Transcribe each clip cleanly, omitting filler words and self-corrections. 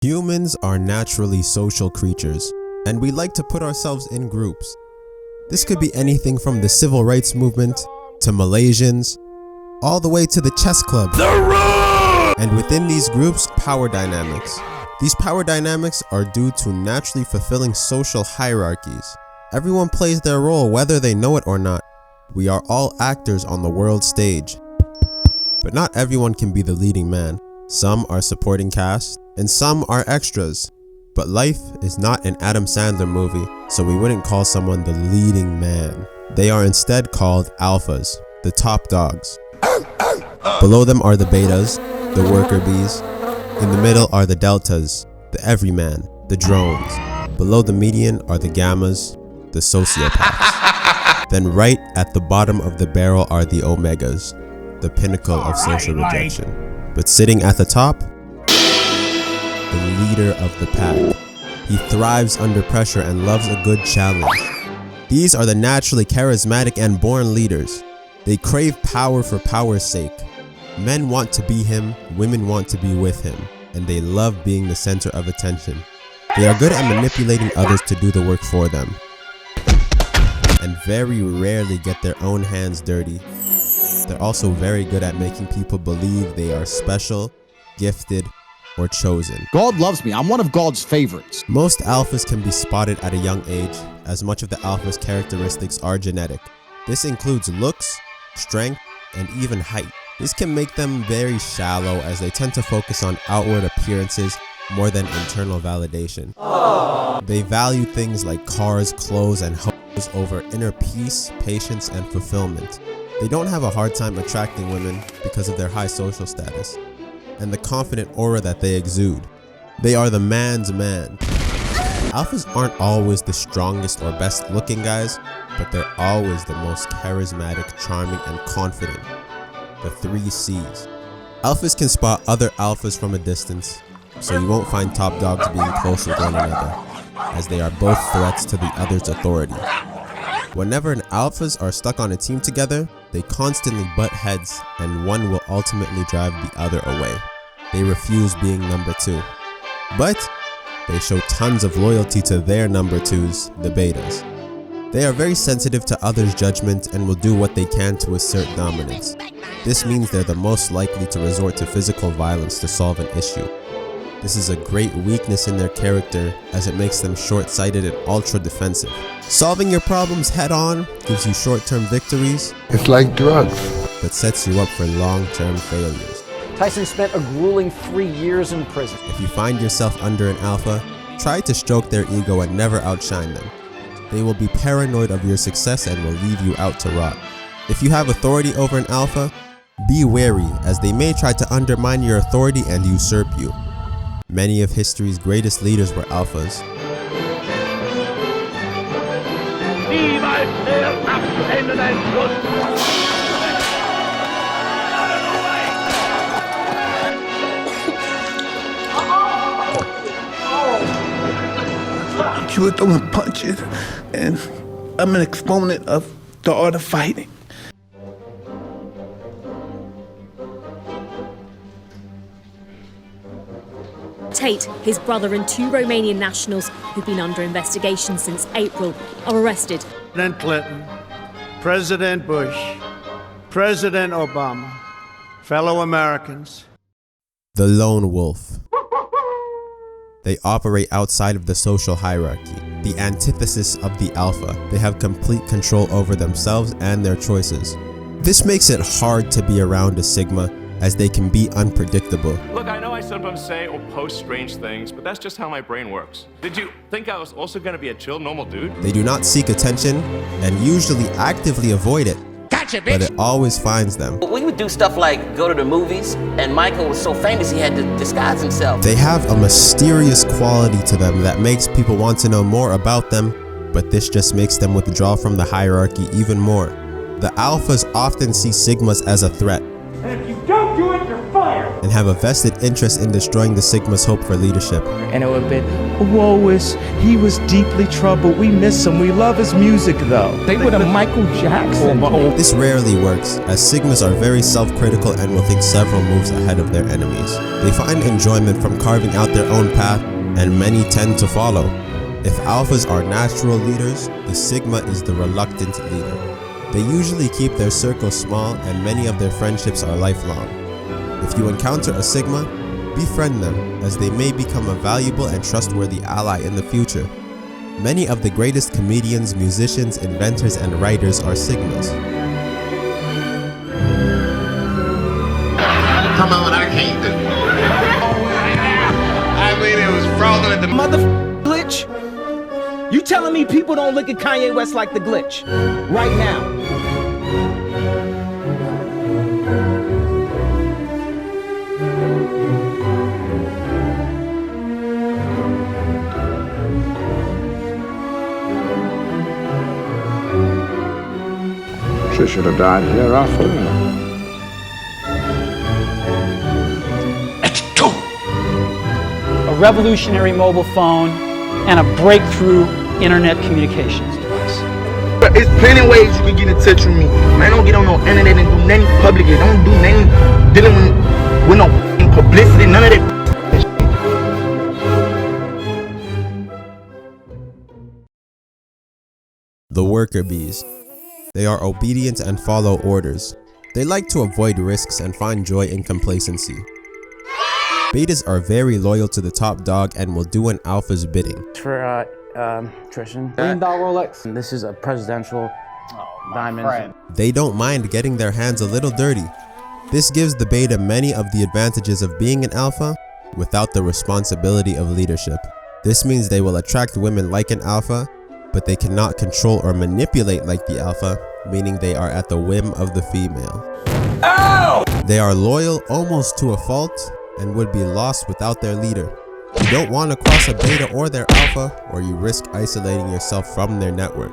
Humans are naturally social creatures, and we like to put ourselves in groups. This could be anything from the civil rights movement, to Malaysians, all the way to the chess club. And within these groups, power dynamics. These power dynamics are due to naturally fulfilling social hierarchies. Everyone plays their role whether they know it or not. We are all actors on the world stage. But not everyone can be the leading man. Some are supporting cast, and some are extras. But life is not an Adam Sandler movie, so we wouldn't call someone the leading man. They are instead called alphas, the top dogs. Below them are the betas, the worker bees. In the middle are the deltas, the everyman, the drones. Below the median are the gammas, the sociopaths. Then right at the bottom of the barrel are the omegas, the pinnacle of social rejection. But sitting at the top, the leader of the pack. He thrives under pressure and loves a good challenge. These are the naturally charismatic and born leaders. They crave power for power's sake. Men want to be him, women want to be with him, and they love being the center of attention. They are good at manipulating others to do the work for them, and very rarely get their own hands dirty. They're also very good at making people believe they are special, gifted, or chosen. God loves me. I'm one of God's favorites. Most alphas can be spotted at a young age, as much of the alpha's characteristics are genetic. This includes looks, strength, and even height. This can make them very shallow as they tend to focus on outward appearances more than internal validation. They value things like cars, clothes, and hoes over inner peace, patience, and fulfillment. They don't have a hard time attracting women because of their high social status and the confident aura that they exude. They are the man's man. Alphas aren't always the strongest or best looking guys, but they're always the most charismatic, charming, and confident. The 3 C's. Alphas can spot other alphas from a distance, so you won't find top dogs being close with one another, as they are both threats to the other's authority. Whenever alphas are stuck on a team together, they constantly butt heads, and one will ultimately drive the other away. They refuse being number 2. But they show tons of loyalty to their number 2s, the betas. They are very sensitive to others' judgment and will do what they can to assert dominance. This means they're the most likely to resort to physical violence to solve an issue. This is a great weakness in their character, as it makes them short-sighted and ultra-defensive. Solving your problems head-on gives you short-term victories. It's like drugs, but sets you up for long-term failures. Tyson spent a grueling 3 years in prison. If you find yourself under an alpha, try to stroke their ego and never outshine them. They will be paranoid of your success and will leave you out to rot. If you have authority over an alpha, be wary, as they may try to undermine your authority and usurp you. Many of history's greatest leaders were alphas. You were throwing punches, and I'm an exponent of the art of fighting. Tate, his brother, and 2 Romanian nationals who've been under investigation since April are arrested. President Clinton, President Bush, President Obama, fellow Americans. The lone wolf. They operate outside of the social hierarchy, the antithesis of the alpha. They have complete control over themselves and their choices. This makes it hard to be around a sigma, as they can be unpredictable. Look, I know I sometimes say or post strange things, but that's just how my brain works. Did you think I was also gonna be a chill, normal dude? They do not seek attention and usually actively avoid it. Gotcha, bitch! But it always finds them. We would do stuff like go to the movies, and Michael was so famous he had to disguise himself. They have a mysterious quality to them that makes people want to know more about them, but this just makes them withdraw from the hierarchy even more. The alphas often see sigmas as a threat. And if you don't do it, you're fired. and have a vested interest in destroying the Sigma's hope for leadership. And it would have been, Woe-is, he was deeply troubled. We miss him. We love his music, though. They would have Michael Jackson. This rarely works, as Sigmas are very self-critical and will think several moves ahead of their enemies. They find enjoyment from carving out their own path, and many tend to follow. If alphas are natural leaders, the Sigma is the reluctant leader. They usually keep their circle small, and many of their friendships are lifelong. If you encounter a Sigma, befriend them, as they may become a valuable and trustworthy ally in the future. Many of the greatest comedians, musicians, inventors, and writers are Sigmas. Come on, I can't do it. I mean, it was fraudulent. The mother glitch? You telling me people don't look at Kanye West like the glitch? Right now. She should have died here after. A revolutionary mobile phone and a breakthrough internet communications device. There's plenty of ways you can get in touch with me. Man, don't get on no internet and do nothing public. Don't do nothing dealing with no publicity, none of that. The worker bees. They are obedient and follow orders. They like to avoid risks and find joy in complacency. Betas are very loyal to the top dog and will do an alpha's bidding. For Trishan. $1 million Rolex. And this is a presidential diamond. They don't mind getting their hands a little dirty. This gives the beta many of the advantages of being an alpha without the responsibility of leadership. This means they will attract women like an alpha, but they cannot control or manipulate like the alpha, meaning they are at the whim of the female. Ow! They are loyal almost to a fault and would be lost without their leader. You don't want to cross a beta or their alpha, or you risk isolating yourself from their network.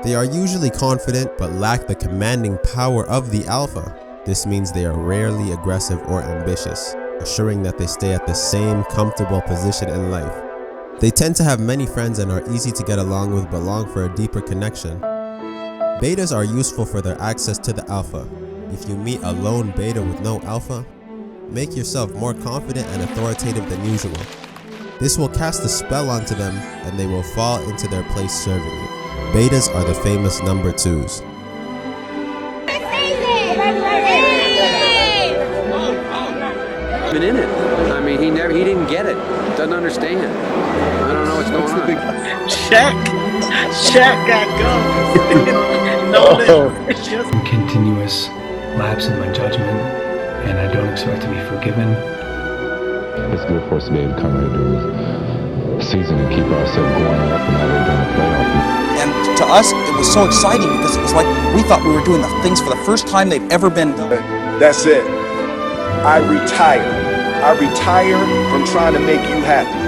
They are usually confident but lack the commanding power of the alpha. This means they are rarely aggressive or ambitious, assuring that they stay at the same comfortable position in life. They tend to have many friends and are easy to get along with but long for a deeper connection. Betas are useful for their access to the alpha. If you meet a lone beta with no alpha, make yourself more confident and authoritative than usual. This will cast a spell onto them and they will fall into their place serving you. Betas are the famous number 2s. Been in it. I mean, he didn't get it. Doesn't understand. I don't know what's going on. Shaq got go. Continuous lapse in my judgment, and I don't expect to be forgiven. It's good for us to be able to come here to do season and keep ourselves going up and now we're doing a playoff. And to us, it was so exciting because it was like we thought we were doing the things for the first time they've ever been done. That's it. I retire. I retire from trying to make you happy.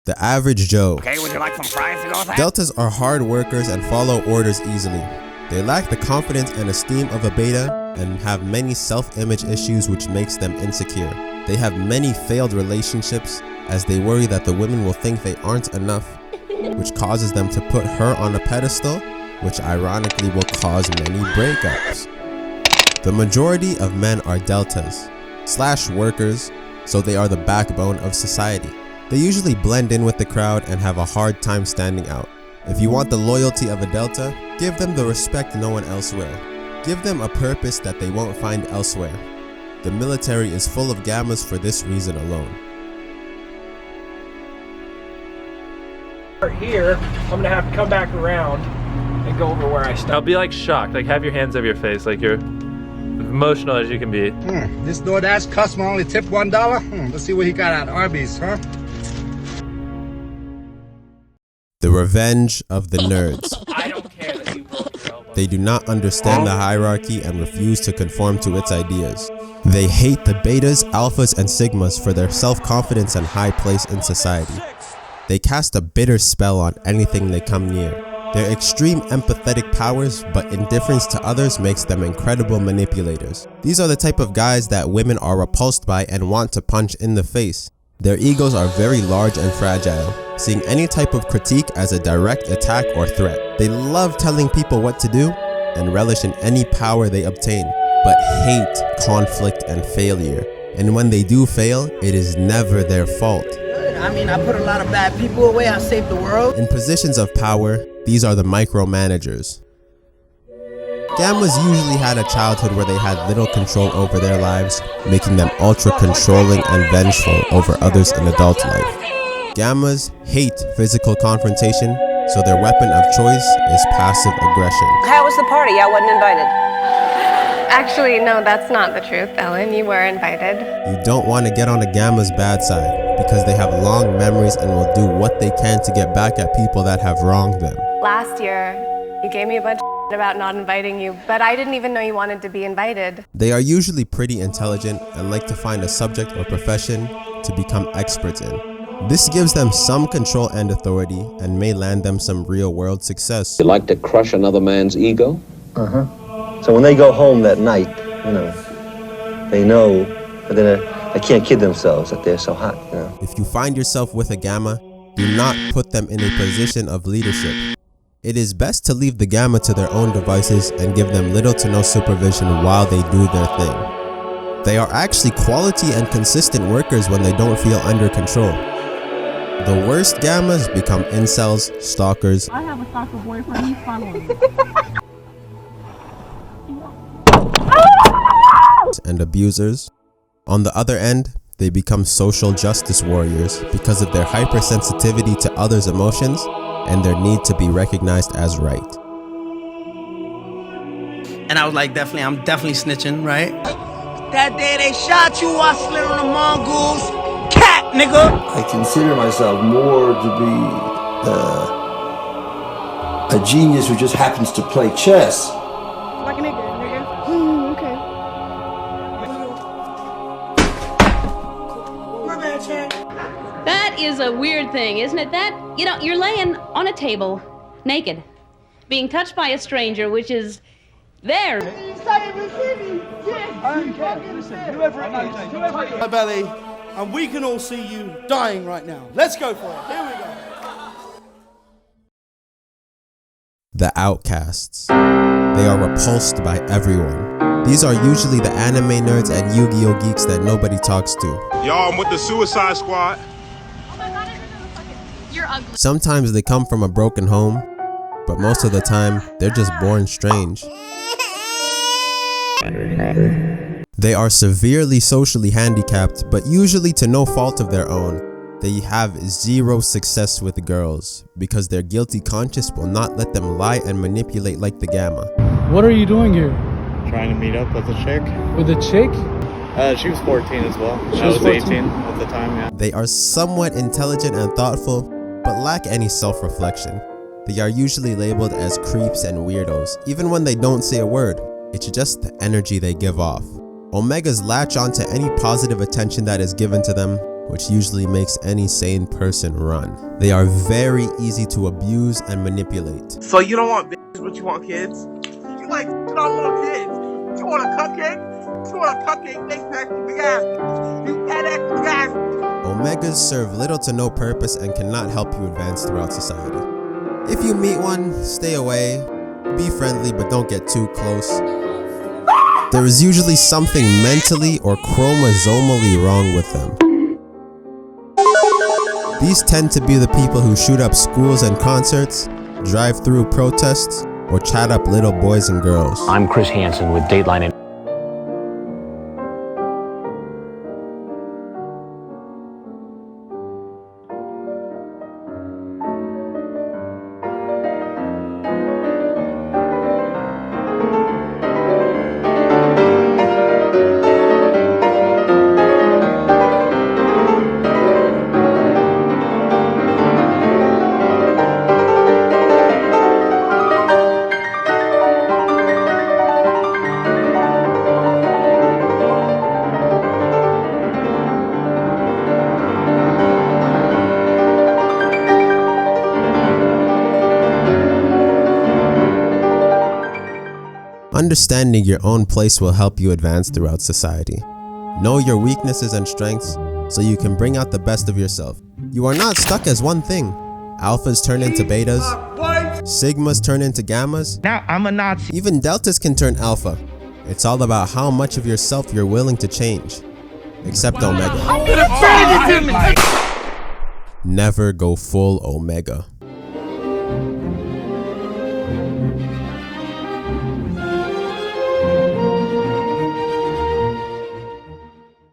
The average Joe. Okay, would you like some fries to go with that? Deltas are hard workers and follow orders easily. They lack the confidence and esteem of a beta and have many self-image issues which makes them insecure. They have many failed relationships as they worry that the women will think they aren't enough, which causes them to put her on a pedestal, which ironically will cause many breakups. The majority of men are deltas / workers, so they are the backbone of society. They usually blend in with the crowd and have a hard time standing out. If you want the loyalty of a delta, give them the respect no one else will. Give them a purpose that they won't find elsewhere. The military is full of gammas for this reason alone. Here, I'm gonna have to come back around and go over where I stopped. I'll be like shocked, like have your hands over your face, like you're emotional as you can be. This DoorDash customer only tipped $1? Let's see what he got at Arby's, huh? The revenge of the nerds. I don't care that you broke your elbow. They do not understand the hierarchy and refuse to conform to its ideas. They hate the betas, alphas, and sigmas for their self-confidence and high place in society. They cast a bitter spell on anything they come near. Their extreme empathetic powers, but indifference to others makes them incredible manipulators. These are the type of guys that women are repulsed by and want to punch in the face. Their egos are very large and fragile, seeing any type of critique as a direct attack or threat. They love telling people what to do and relish in any power they obtain, but hate conflict and failure. And when they do fail, it is never their fault. I mean, I put a lot of bad people away. I saved the world. In positions of power, these are the micromanagers. Gammas usually had a childhood where they had little control over their lives, making them ultra controlling and vengeful over others in adult life. Gammas hate physical confrontation, so their weapon of choice is passive aggression. How was the party? I wasn't invited. Actually, no, that's not the truth, Ellen. You were invited. You don't want to get on a Gamma's bad side, because they have long memories and will do what they can to get back at people that have wronged them. Last year, you gave me a bunch of about not inviting you, but I didn't even know you wanted to be invited. They are usually pretty intelligent and like to find a subject or profession to become experts in. This gives them some control and authority and may land them some real-world success. You like to crush another man's ego? So when they go home that night, they know that they can't kid themselves that they're so hot. If you find yourself with a Gamma, do not put them in a position of leadership. It is best to leave the Gamma to their own devices and give them little to no supervision while they do their thing. They are actually quality and consistent workers when they don't feel under control. The worst Gammas become incels, stalkers, I have a stalker boyfriend, he's following me. and abusers. On the other end, they become social justice warriors because of their hypersensitivity to others' emotions and their need to be recognized as right. And I was like, I'm definitely snitching, right? That day they shot you, I slid on the Mongols. Cat, nigga! I consider myself more to be a genius who just happens to play chess. Like a nigga. Okay. That is a weird thing, isn't it? That, you're laying on a table, naked, being touched by a stranger, which is there. My belly, and we can all see you dying right now. Let's go for it. Here we go. The Outcasts. They are repulsed by everyone. These are usually the anime nerds and Yu-Gi-Oh geeks that nobody talks to. Y'all, I'm with the Suicide Squad. You're ugly. Sometimes they come from a broken home, but most of the time, they're just born strange. They are severely socially handicapped, but usually to no fault of their own. They have zero success with girls, because their guilty conscience will not let them lie and manipulate like the Gamma. What are you doing here? Trying to meet up with a chick. With a chick? She was 14 as well. She I was 14? 18 at the time, yeah. They are somewhat intelligent and thoughtful, but lack any self-reflection. They are usually labeled as creeps and weirdos, even when they don't say a word. It's just the energy they give off. Omegas latch onto any positive attention that is given to them, which usually makes any sane person run. They are very easy to abuse and manipulate. So you don't want bitches, but you want kids? You like on little kids. You want a cupcake? You want a cupcake? Big pack, big ass. You fat ass, big ass. Omegas serve little to no purpose and cannot help you advance throughout society. If you meet one, stay away. Be friendly, but don't get too close. There is usually something mentally or chromosomally wrong with them. These tend to be the people who shoot up schools and concerts, drive through protests, or chat up little boys and girls. I'm Chris Hansen with Dateline. Understanding your own place will help you advance throughout society. Know your weaknesses and strengths so you can bring out the best of yourself. You are not stuck as one thing. Alphas turn into betas, sigmas turn into gammas. Now I'm a Nazi. Even deltas can turn alpha. It's all about how much of yourself you're willing to change. Except Omega. Never go full Omega.